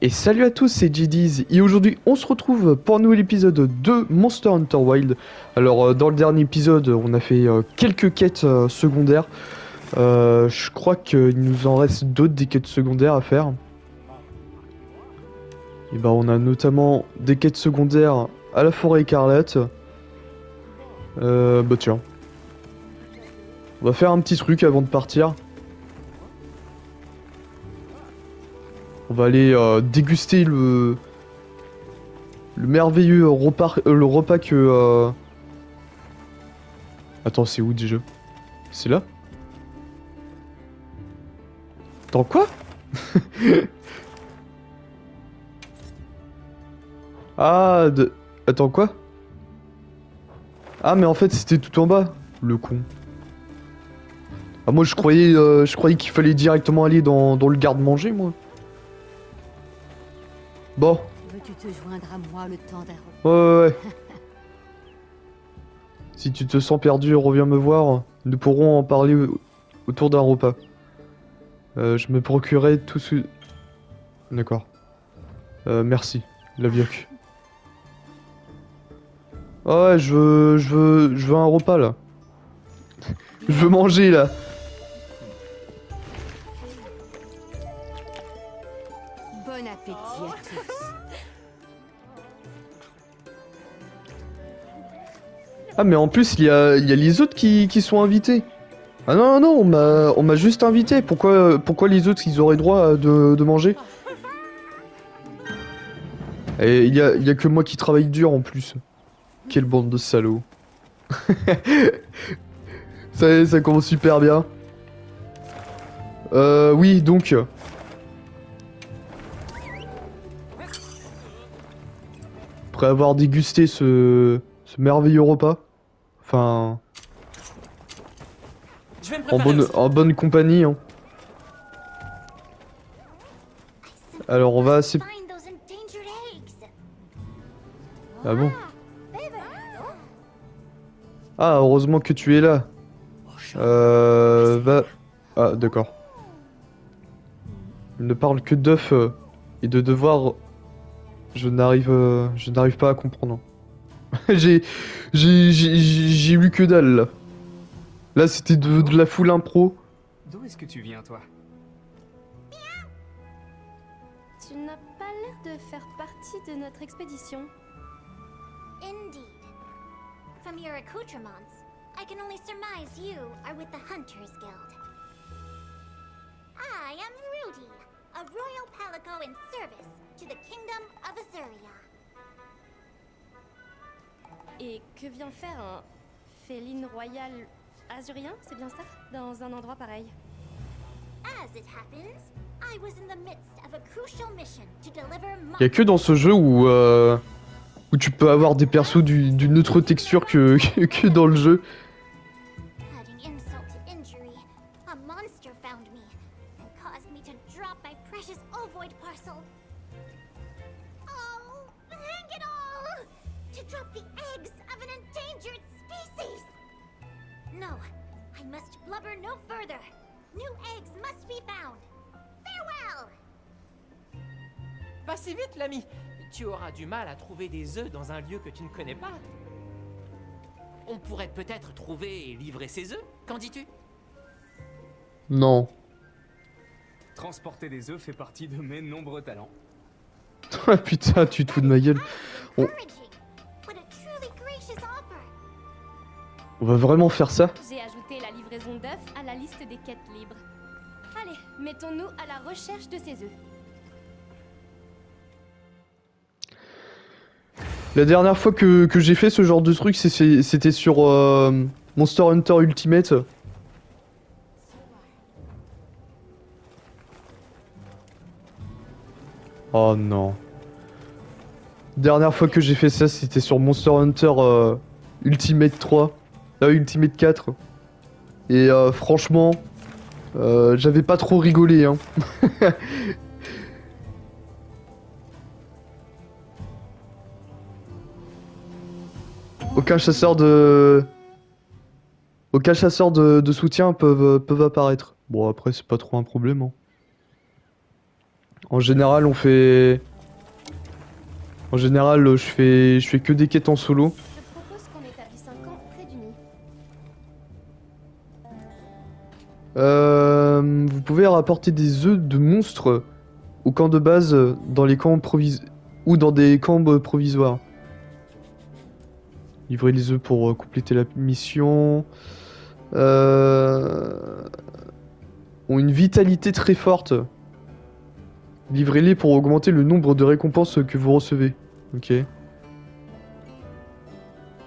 Et salut à tous, c'est JD's et aujourd'hui on se retrouve pour un nouvel épisode de Monster Hunter Wilds. Alors dans le dernier épisode on a fait quelques quêtes secondaires. Je crois qu'il nous en reste d'autres des quêtes secondaires à faire. Et bah on a notamment des quêtes secondaires à la forêt écarlate. Bah tiens. On va faire un petit truc avant de partir. On va aller déguster le merveilleux repas, le repas que... Attends, c'est où déjà? C'est là? Attends, quoi? Ah, de... Attends, quoi? Ah, mais en fait, c'était tout en bas, le con. Ah, moi, je croyais qu'il fallait directement aller dans le garde-manger, moi. Bon. Veux-tu te joindre à moi le temps d'un repos? Ouais. Si tu te sens perdu, reviens me voir. Nous pourrons en parler autour d'un repas. Je me procurerai tout ce... D'accord. Merci, la Bioc. Ah ouais, je veux un repas, là. Je veux manger, là. Bon appétit à tous. Ah, mais en plus, il y a les autres qui sont invités. Ah non, on m'a juste invité. Pourquoi les autres, ils auraient droit de manger? Et il y a que moi qui travaille dur, en plus. Quelle bande de salauds. Ça commence super bien. Oui, donc... Après avoir dégusté ce merveilleux repas, enfin, Je vais me préparer aussi. en bonne compagnie, hein. Alors on va assez... Ah bon? Ah, heureusement que tu es là. Va... Ah, d'accord. Il ne parle que d'œufs et de devoirs. Je n'arrive pas à comprendre. J'ai lu que dalle, là. Là, c'était de la full impro. D'où est-ce que tu viens, toi? Tu n'as pas l'air de faire partie de notre expédition. Indeed. From your accoutrements, I can only surmise you are with the Hunters Guild. I am Rudy, a royal palico in service to the kingdom of Azuria. Et que vient faire un féline royal azurien, c'est bien ça? Dans un endroit pareil. As it happens, I was in the midst of a crucial mission to deliver Y a que dans ce jeu où tu peux avoir des persos d'une autre texture que dans le jeu. Adding insult to injury, a monster found me and caused me to drop my precious ovoid parcel. Oh, hang it all! To drop the eggs of an endangered species! No, I must blubber no further. New eggs must be found. Farewell! Pas si vite, l'ami. Tu auras du mal à trouver des œufs dans un lieu que tu ne connais pas. On pourrait peut-être trouver et livrer ces œufs, qu'en dis-tu? Non. Transporter des œufs fait partie de mes nombreux talents. Ah putain, tu te fous de ma gueule. On, Encouraging. What a truly gracious offer. on va vraiment faire ça? J'ai ajouté la livraison d'œufs à la liste des quêtes libres. Allez, mettons-nous à la recherche de ces œufs. La dernière fois que j'ai fait ce genre de truc, c'était sur Monster Hunter Ultimate. Oh non. Dernière fois que j'ai fait ça, c'était sur Monster Hunter Ultimate 3. Ultimate 4. Et franchement, j'avais pas trop rigolé, hein. Aucun chasseur de... Aucun chasseur de soutien peuvent apparaître. Bon, après, c'est pas trop un problème, hein. En général, on fait... En général, je fais que des quêtes en solo. Je propose qu'on établisse un camp près du nid. Vous pouvez rapporter des œufs de monstres au camp de base dans les camps ou dans des camps provisoires. Livrer les œufs pour compléter la mission. Ont une vitalité très forte. Livrez-les pour augmenter le nombre de récompenses que vous recevez. Ok.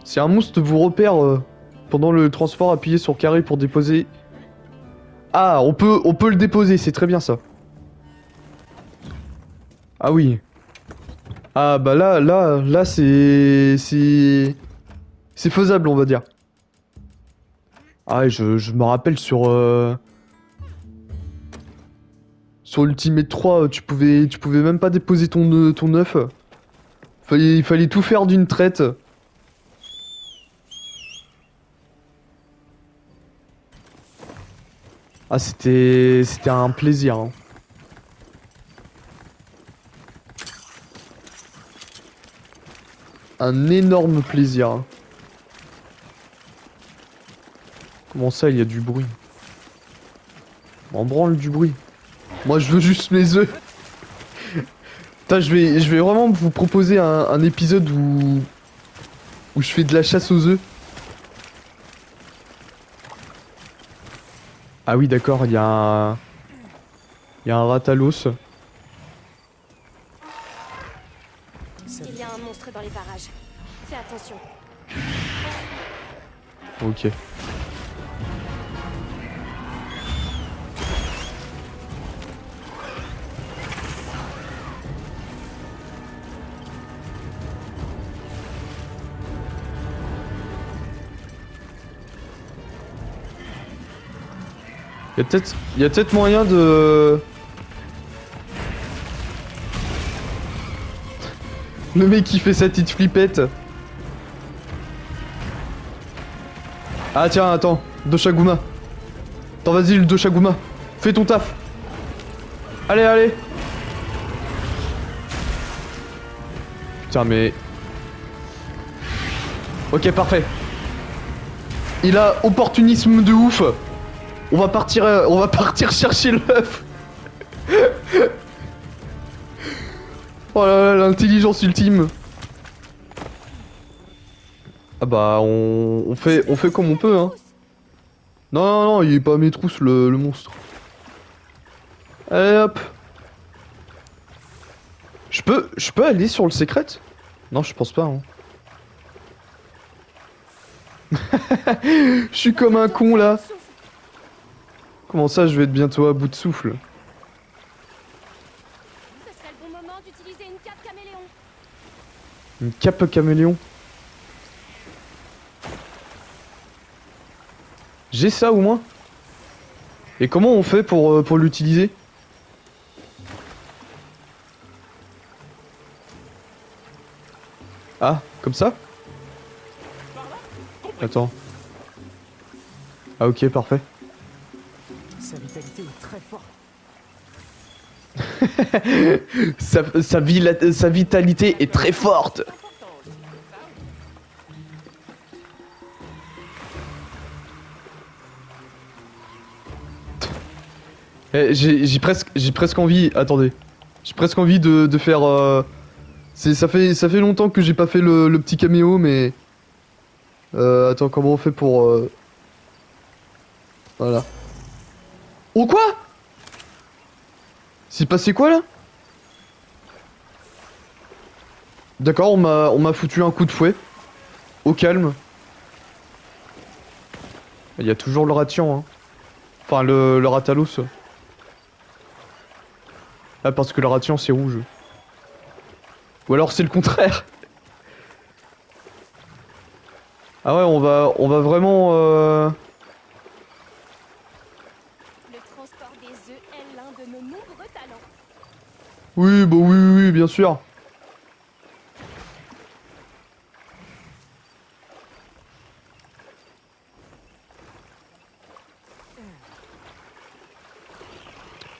Si un monstre vous repère pendant le transport, appuyez sur carré pour déposer. Ah, on peut le déposer, c'est très bien ça. Ah oui. Ah bah là c'est faisable on va dire. Ah je me rappelle sur Ultimate 3 tu pouvais même pas déposer ton œuf. Il fallait tout faire d'une traite. Ah c'était un plaisir hein. Un énorme plaisir. Hein. Comment ça, il y a du bruit? On branle du bruit. Moi, je veux juste mes œufs. Putain, je vais vraiment vous proposer un épisode où je fais de la chasse aux œufs. Ah oui, d'accord, il y a un ratalos. Il y a un monstre dans les parages. Fais attention. Ok. Il y a peut-être moyen de... Le mec qui fait sa petite flippette. Ah tiens, attends. Doshaguma. Attends, vas-y, le Doshaguma. Fais ton taf. Allez, allez. Putain, mais... Ok, parfait. Il a opportunisme de ouf. On va partir chercher l'œuf. Oh là là, l'intelligence ultime. Ah bah on fait comme on peut hein. Non non non, il est pas à mes trousses le monstre. Allez hop. Je peux aller sur le secret? Non, je pense pas hein. Je suis comme un con là. Comment ça, je vais être bientôt à bout de souffle? Ce serait le bon moment d'utiliser une cape caméléon. Une cape caméléon? J'ai ça au moins? Et comment on fait pour l'utiliser? Ah, comme ça? Attends. Ah ok, parfait. Sa vitalité est très forte. sa vitalité est très forte. J'ai presque envie. Attendez. J'ai presque envie de faire. Ça fait longtemps que j'ai pas fait le petit caméo, mais. Attends, comment on fait pour. Voilà. Oh quoi? C'est passé quoi là? D'accord, on m'a foutu un coup de fouet. Au calme. Il y a toujours le ration, hein. Enfin, le ratalos. Ah, parce que le ration c'est rouge. Ou alors c'est le contraire. Ah ouais, on va vraiment... Le transport des œufs est l'un de nos nombreux talents. Oui, bah oui, bien sûr.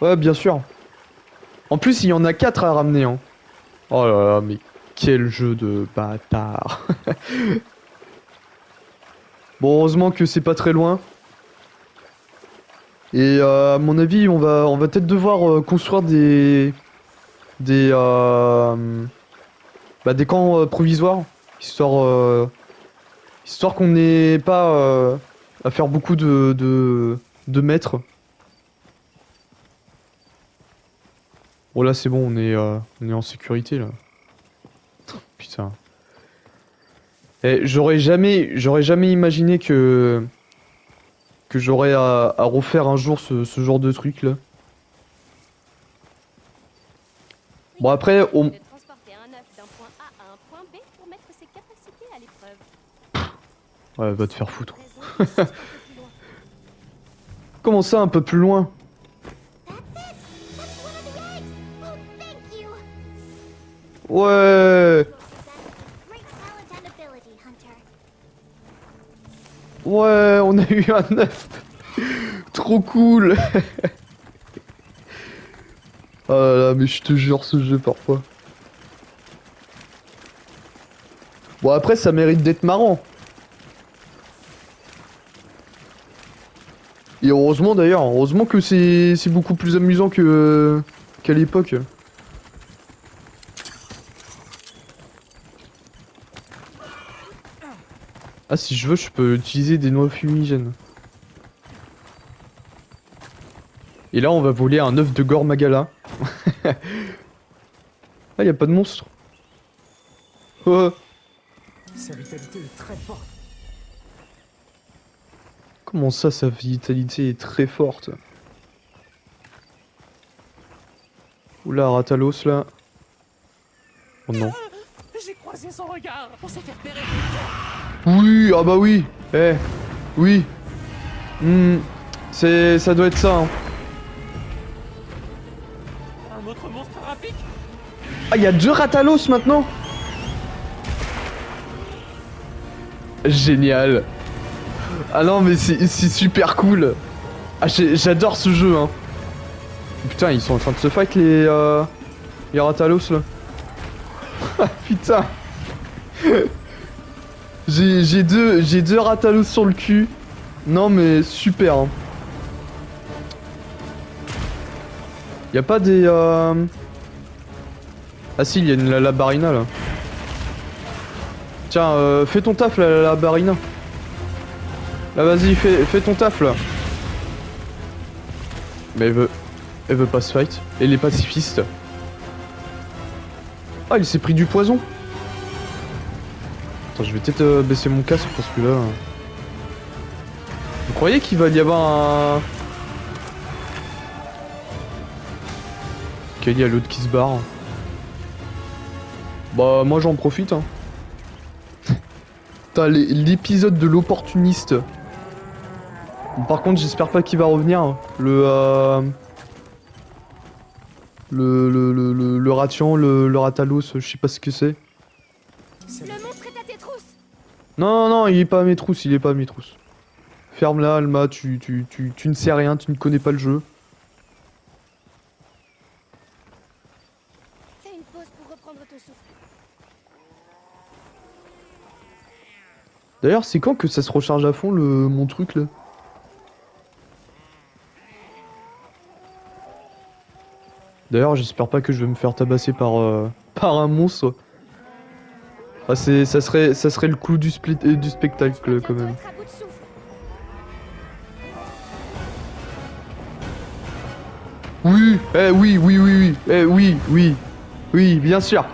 Ouais, bien sûr. En plus, il y en a 4 à ramener. Hein. Oh là là, mais quel jeu de bâtard. Bon, heureusement que c'est pas très loin. Et à mon avis, on va peut-être devoir construire des camps provisoires, histoire qu'on n'ait pas à faire beaucoup de mètres. Bon là c'est bon, on est en sécurité là. Putain. Et j'aurais jamais imaginé que j'aurais à refaire un jour ce genre de truc là. Bon après, De transporter un œuf d'un point A à un point B pour mettre ses capacités à l'épreuve. ouais, va te faire foutre. Raison, juste un peu plus loin. Comment ça un peu plus loin? That's one of the eggs! Oh, thank you! Ouais, Great talent and ability, Hunter. ouais, on a eu un œuf. Trop cool. Ah là là, mais je te jure ce jeu parfois. Bon après ça mérite d'être marrant. Et heureusement d'ailleurs, heureusement que c'est beaucoup plus amusant qu'à l'époque. Ah si je veux je peux utiliser des noix fumigènes. Et là on va voler un œuf de Gore Magala. Ah y'a pas de monstre. Oh. Sa vitalité est très forte. Comment ça sa vitalité est très forte. Oula Ratalos là. Oh non. J'ai croisé son regard. On s'est fait repérer. Oui, ah bah oui. Eh, oui. Ça doit être ça. Hein. Un autre monstre rapide. Ah, il y a 2 Ratalos maintenant. Génial. Ah non, mais c'est super cool. Ah, j'adore ce jeu. Hein. Putain, ils sont en train de se fight les Ratalos là. Putain. J'ai deux Ratalos sur le cul. Non mais super. Hein. Y a pas des Ah si, il y a une Labarina là. Tiens, fais ton taf la Labarina. Là vas-y, fais ton taf là. Mais elle veut pas se fight. Elle est pacifiste. Ah, il s'est pris du poison. Attends, je vais peut-être baisser mon casque parce que là... Vous croyez qu'il va y avoir un... Ok, il y a l'autre qui se barre. Bah, moi j'en profite. Hein. Putain, l'épisode de l'opportuniste. Par contre, j'espère pas qu'il va revenir. Le ration, le Ratalos, je sais pas ce que c'est. Le monstre est à tes trousses. Non, non, il est pas à mes trousses, il est pas à mes trousses. Ferme-la, Alma, tu ne sais rien, tu ne connais pas le jeu. Fais une pause pour reprendre ton souffle. D'ailleurs, c'est quand que ça se recharge à fond, mon truc, là? D'ailleurs, j'espère pas que je vais me faire tabasser par un monstre. Ah, ça serait le clou du spectacle, quand même. Être à bout de souffle. Oui, oui, oui, bien sûr.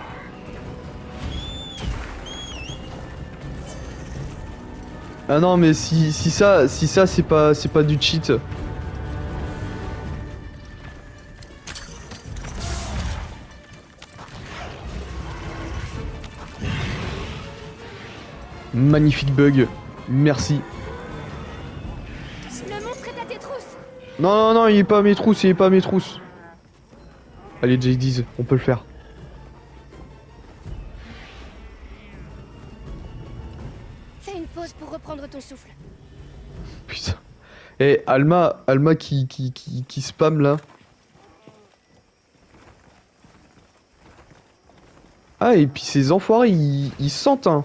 Ah non, mais si ça c'est pas du cheat. Magnifique bug, merci. Le monstre est à tes trousses. Non, non, non, il est pas à mes trousses, il est pas à mes trousses. Allez, JD's, on peut le faire. Fais une pause pour reprendre ton souffle. Putain. Et Alma qui spam là. Ah, et puis ces enfoirés, ils sentent, hein.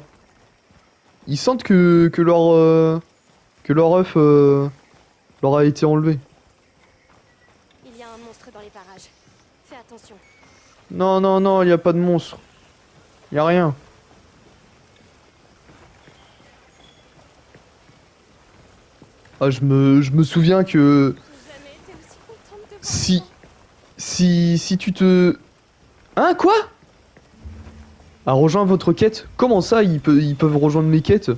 Ils sentent que leur œuf leur a été enlevé. Il y a un monstre dans les parages. Fais attention. Non, non, non, il a pas de monstre. Y a rien. Ah, je me souviens que J'ai jamais été aussi contente de voir si tu te... Hein, quoi? A rejoint votre quête? Comment ça, ils peuvent rejoindre mes quêtes?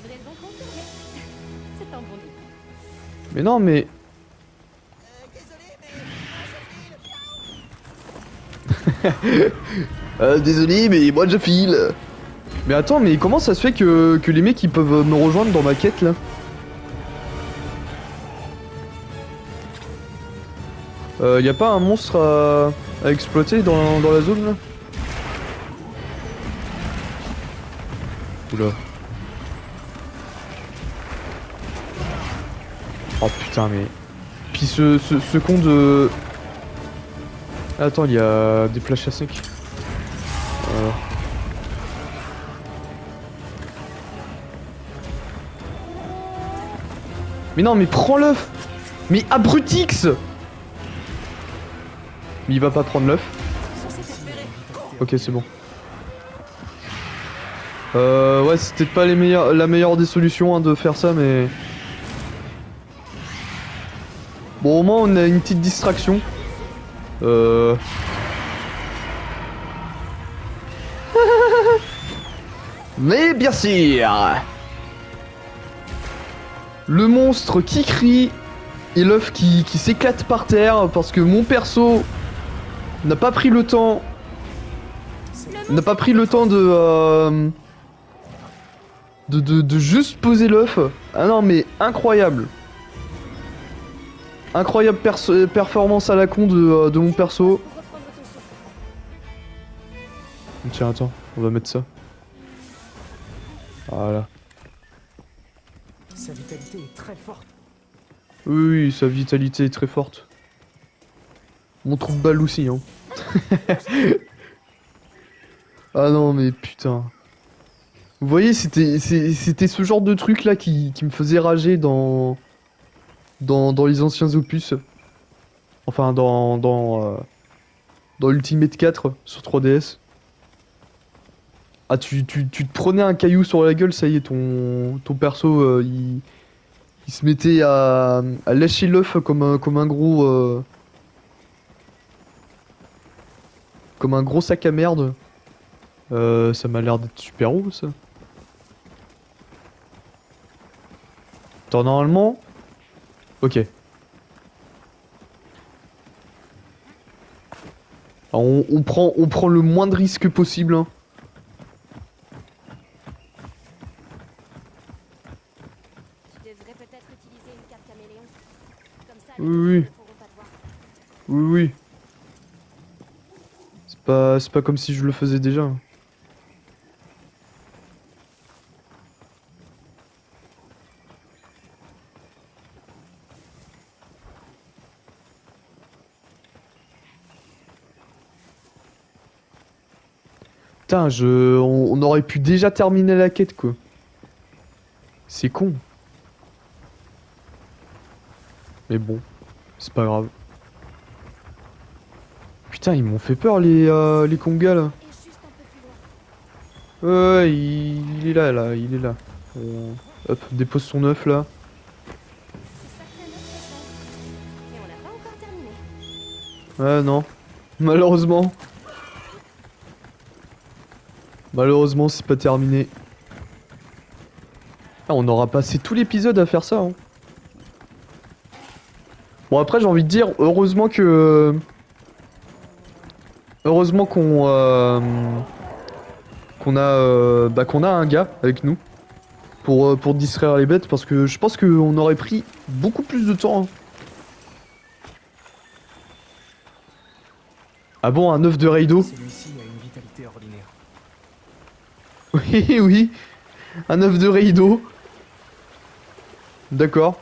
livraison confirmée. C'est un bon début. Mais non, mais... désolé, mais moi je file. Mais attends, mais comment ça se fait que les mecs ils peuvent me rejoindre dans ma quête là? Y a pas un monstre à exploiter dans la zone là? Oula. Oh putain, mais... Puis ce con de... Attends, il y a des flashs à 5. Mais non, mais prends l'œuf! Mais abrutix! Mais il va pas prendre l'œuf. Ok, c'est bon. Ouais, c'est peut-être pas la meilleure des solutions hein, de faire ça, mais... Bon, au moins on a une petite distraction. Mais bien sûr! Le monstre qui crie et l'œuf qui s'éclate par terre parce que mon perso n'a pas pris le temps... N'a pas pris le temps de juste poser l'œuf. Ah non mais incroyable. Incroyable performance à la con de mon perso. Pour reprendre ton souffle. Tiens, attends, on va mettre ça. Voilà. Sa vitalité est très forte. Oui, sa vitalité est très forte. Mon trou de balle aussi, hein. Ah non, mais putain. Vous voyez, c'était ce genre de truc là qui me faisait rager dans les anciens opus. Enfin, dans Ultimate 4 sur 3DS. Ah, tu te prenais un caillou sur la gueule, ça y est, ton perso, il se mettait à lâcher l'œuf comme un gros... comme un gros sac à merde. Ça m'a l'air d'être super haut, ça. Attends, normalement... Ok. Alors, on prend le moins de risques possible, hein. Tu devrais peut-être utiliser une carte caméléon. Comme ça, Oui, les oui. ne pourront pas te voir. Oui, oui. C'est pas comme si je le faisais déjà, hein. Putain, on aurait pu déjà terminer la quête, quoi. C'est con. Mais bon, c'est pas grave. Putain, ils m'ont fait peur, les congas, là. Et juste un peu plus loin. Ouais, il est là, il est là. Hop, dépose son œuf, là. C'est sacrément stressant. Et on n'a pas encore terminé. Ouais, non. Malheureusement. Malheureusement, c'est pas terminé. Ah, on aura passé tout l'épisode à faire ça, hein. Bon, après, j'ai envie de dire, heureusement que... Heureusement qu'on a un gars avec nous pour distraire les bêtes, parce que je pense qu'on aurait pris beaucoup plus de temps, hein. Ah bon, un œuf de Raido? Celui-ci a une vitalité ordinaire. Oui, oui. Un œuf de Raido. D'accord.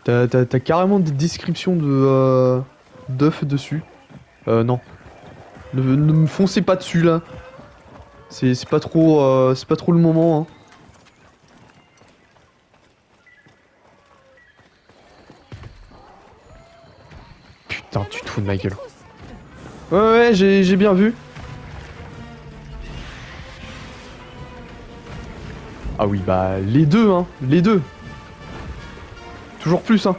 T'as carrément des descriptions de d'œufs dessus. Non. Ne me foncez pas dessus là. C'est pas trop le moment. Hein. Putain, tu te fous de ma gueule. Ouais, j'ai bien vu. Ah oui, bah les deux, hein, les deux. Toujours plus, hein.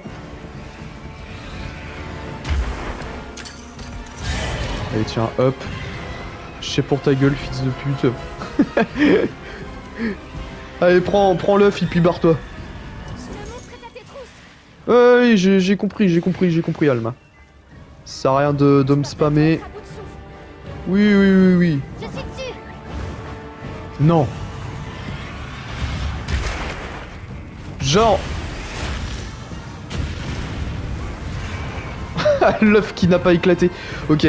Allez, tiens, hop. Je sais pour ta gueule, fils de pute. Allez, prends l'œuf et puis barre-toi. Ouais, j'ai compris, Alma. Ça sert à rien de me spammer. Oui. Je suis dessus. Non. Genre... L'œuf qui n'a pas éclaté. Ok.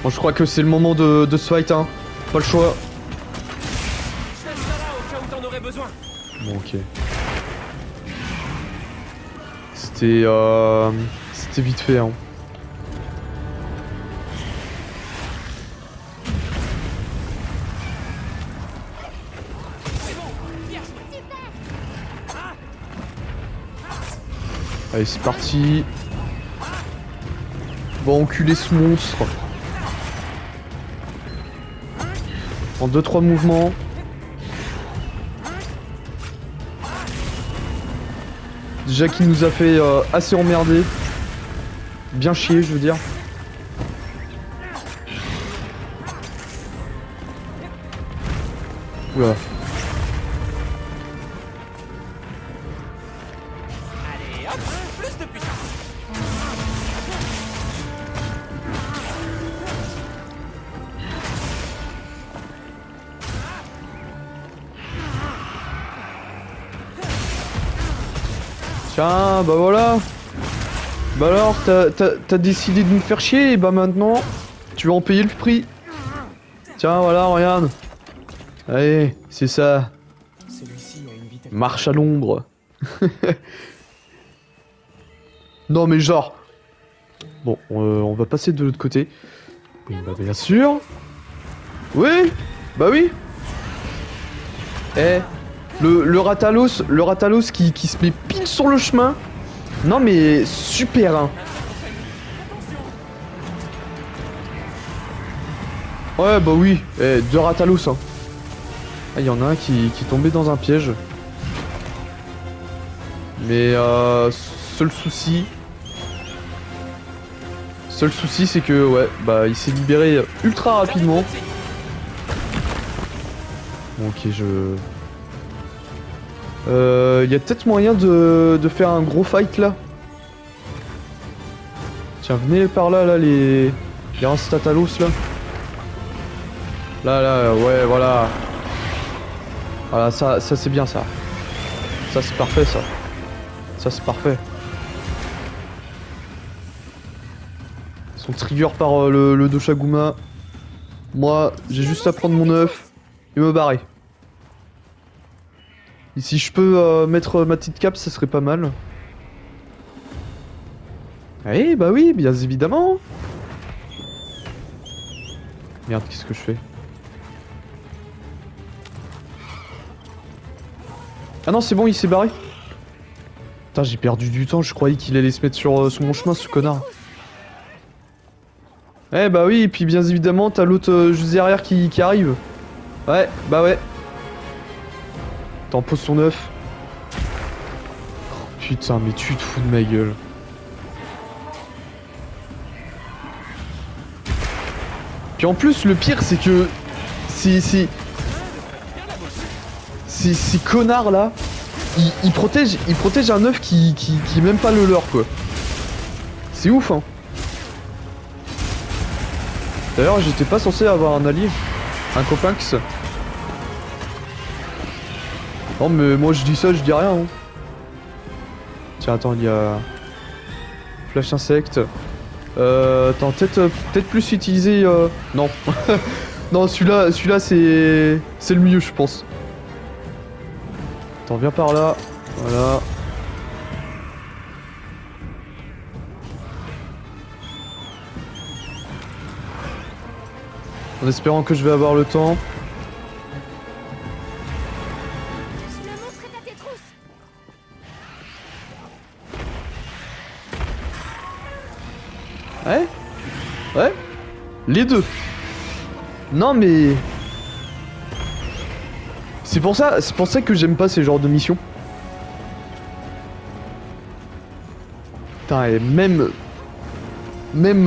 Bon, je crois que c'est le moment de ce fight, hein. Pas le choix. Je laisse ça là au cas où t'en aurais besoin. Bon, ok. C'était vite fait, hein. Allez, c'est parti. Bon, enculer ce monstre. En 2-3 mouvements. Déjà qu'il nous a fait assez emmerder. Bien chier, je veux dire. Oula. Allez, hop, plus de puissance. Tiens, bah voilà. Bah alors, t'as décidé de nous faire chier, et bah maintenant, tu vas en payer le prix. Tiens, voilà, regarde. Allez, c'est ça. Celui-ci a une vitesse. Marche à l'ombre. Non mais genre... Bon, on va passer de l'autre côté. Oui, bah bien sûr. Oui, bah oui. Eh, le Ratalos qui se met pile sur le chemin. Non mais super, hein. Ouais, bah oui, deux Ratalos, hein. Ah, il y en a un qui est tombé dans un piège. Mais seul souci, c'est que ouais, bah il s'est libéré ultra rapidement. Bon, ok, il y a peut-être moyen de faire un gros fight là. Tiens, venez par là, les Rastatalos là. Là, ouais, voilà. Voilà, ça c'est bien ça. Ça c'est parfait ça. Ça c'est parfait. Ils sont trigger par le Doshaguma. Moi, j'ai juste à prendre mon œuf et me barrer. Et si je peux mettre ma petite cape, ça serait pas mal. Eh bah oui, bien évidemment. Merde, qu'est-ce que je fais? Ah non, c'est bon, il s'est barré. Putain, j'ai perdu du temps, je croyais qu'il allait se mettre sur mon chemin, ce connard. Eh bah oui, et puis bien évidemment, t'as l'autre juste derrière qui arrive. Ouais, bah ouais. T'en poses ton œuf. Oh, putain, mais tu te fous de ma gueule. Puis en plus, le pire, c'est que... Ces connards là, ils protègent un œuf qui est même pas le leur, quoi. C'est ouf, hein. D'ailleurs, j'étais pas censé avoir un allié, un copax. Non mais moi je dis ça, je dis rien, hein. Tiens, attends, il y a... Flash insecte. Attends, peut-être plus utiliser... Non. Non, celui-là c'est le mieux, je pense. Attends, viens par là. Voilà. En espérant que je vais avoir le temps. Je me montrerai à tes trousses. Ouais. Ouais. Les deux. Non mais... c'est pour ça que j'aime pas ces genres de missions. Putain, et même... Même...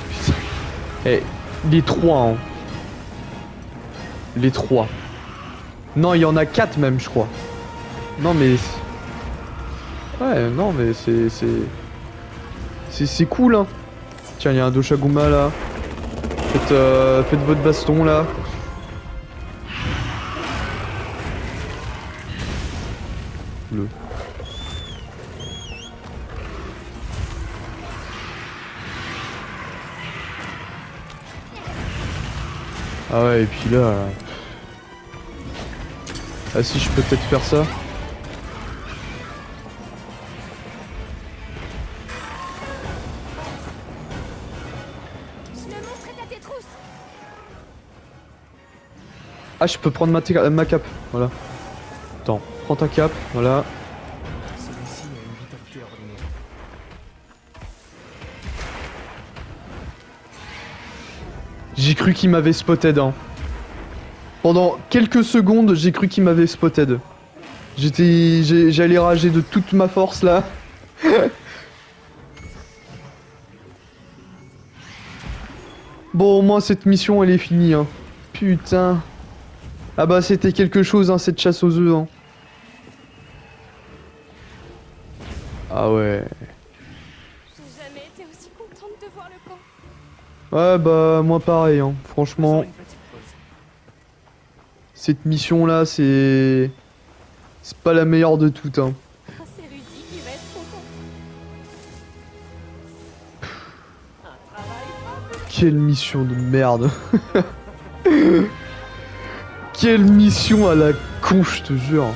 Putain. Eh, les trois, hein. Les trois. Non, il y en a 4 même, je crois. Non mais... Ouais, non mais c'est cool, hein. Tiens, il y a un Doshaguma là. Faites votre baston là. Le. Ah ouais, et puis là... Ah si, je peux peut-être faire ça. Je me montrerai à tes trousses. Ah, je peux prendre ma cape, voilà. Attends, prends ta cape, voilà. Celui-ci a une vitalité ordinaire. J'ai cru qu'il m'avait spotted, hein. Pendant quelques secondes, j'ai cru qu'il m'avait spotted. J'allais rager de toute ma force, là. Bon, au moins, cette mission, elle est finie, hein. Putain. Ah bah, c'était quelque chose, hein, cette chasse aux œufs, hein. Ah ouais. J'ai jamais été aussi contente de voir le camp. Ouais, bah, moi pareil, hein. Faisons Franchement, une petite pause. cette mission-là, c'est... C'est pas la meilleure de toutes, hein. Ah, c'est Rudy qui va être content. Quelle mission de merde. Quelle mission à la con, je te jure.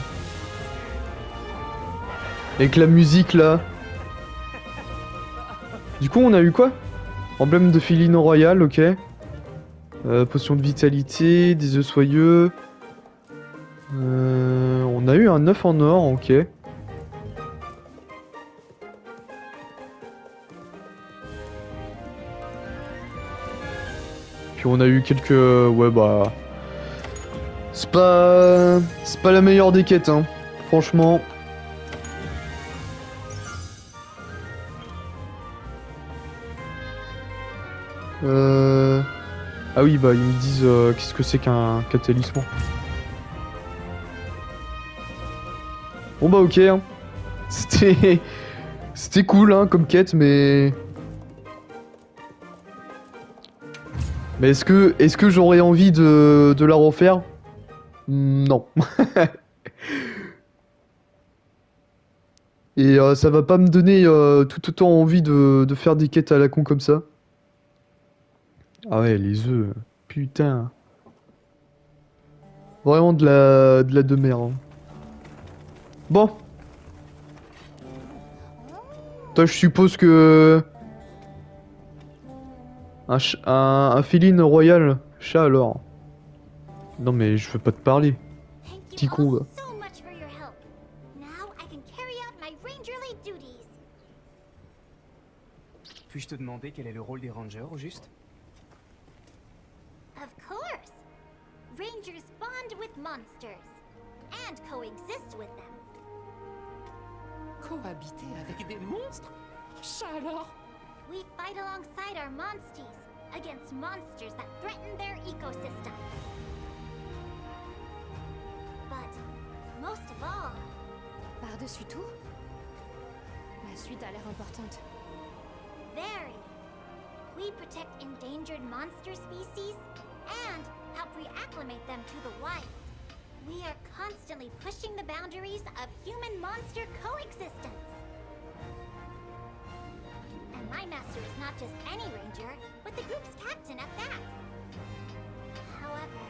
Avec la musique là. Du coup, on a eu quoi? Emblème de Féline Royale, ok. Potion de vitalité, des œufs soyeux. On a eu un œuf en or, ok. Puis on a eu quelques... ouais bah... C'est pas la meilleure des quêtes, hein. Franchement. Ah oui, bah ils me disent qu'est-ce que c'est qu'un talisman. Bon bah ok, hein. C'était cool, hein, comme quête, mais... Mais est-ce que j'aurais envie de la refaire? Non. Et ça va pas me donner tout autant envie de faire des quêtes à la con comme ça. Ah ouais, les œufs. Putain. Vraiment de la demeure. Hein. Bon. Toi, je suppose que... Un féline royal chat alors. Non mais je veux pas te parler. Thank Petit you con, all va. so much for your help. Now I can carry out my rangerly duties. Puis-je te demander quel est le rôle des rangers au juste? Of course. Rangers bond with monsters and coexist with them. Cohabiter avec des monstres? Ça alors? We fight alongside our monsties against monsters that threaten their ecosystem. But most of all, Par-dessus tout, la suite a l'air importante. very. We protect endangered monster species and help reacclimate them to the wild. We are constantly pushing the boundaries of human-monster coexistence. And my master is not just any ranger, but the group's captain at that. However,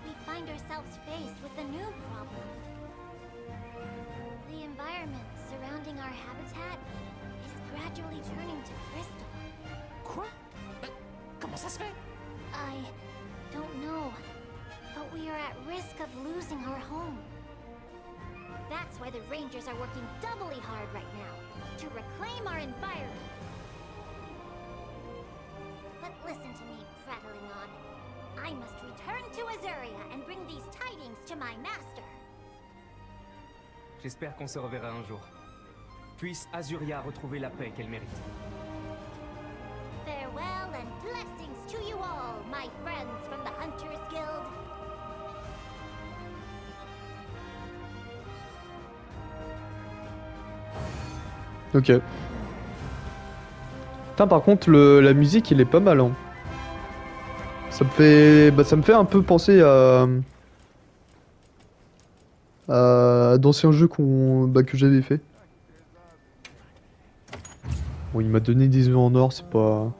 we find ourselves faced with a new problem. environment surrounding our habitat is gradually turning to crystal. Quoi? Comment ça se fait? I don't know, but we are at risk of losing our home. That's why the Rangers are working doubly hard right now to reclaim our environment. But listen to me prattling on. I must return to Azuria and bring these tidings to my master. J'espère qu'on se reverra un jour. Puisse Azuria retrouver la paix qu'elle mérite. Farewell and blessings to you all, my friends from the Hunters Guild. Ok. Putain, par contre, la musique, elle est pas mal. Hein. Ça me fait un peu penser à d'anciens jeux que j'avais fait. Bon, il m'a donné des œufs en or, c'est pas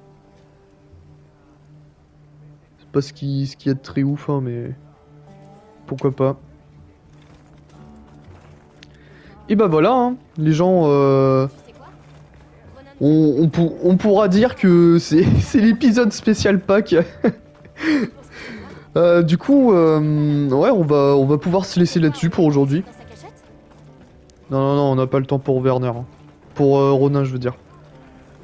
ce qu'il y a de très ouf, hein, mais pourquoi pas. Et bah voilà, hein, les gens. Tu sais quoi? On pourra dire que c'est l'épisode spécial pack. Du coup, ouais, on va pouvoir se laisser là-dessus pour aujourd'hui. Dans sa cachette? Non, on n'a pas le temps pour Werner. Hein. Pour Ronin, je veux dire.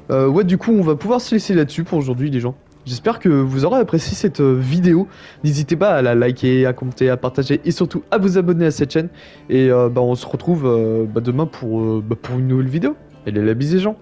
Ouais, du coup, on va pouvoir se laisser là-dessus pour aujourd'hui, les gens. J'espère que vous aurez apprécié cette vidéo. N'hésitez pas à la liker, à commenter, à partager et surtout à vous abonner à cette chaîne. Et bah, on se retrouve demain pour une nouvelle vidéo. Allez, la bise les gens.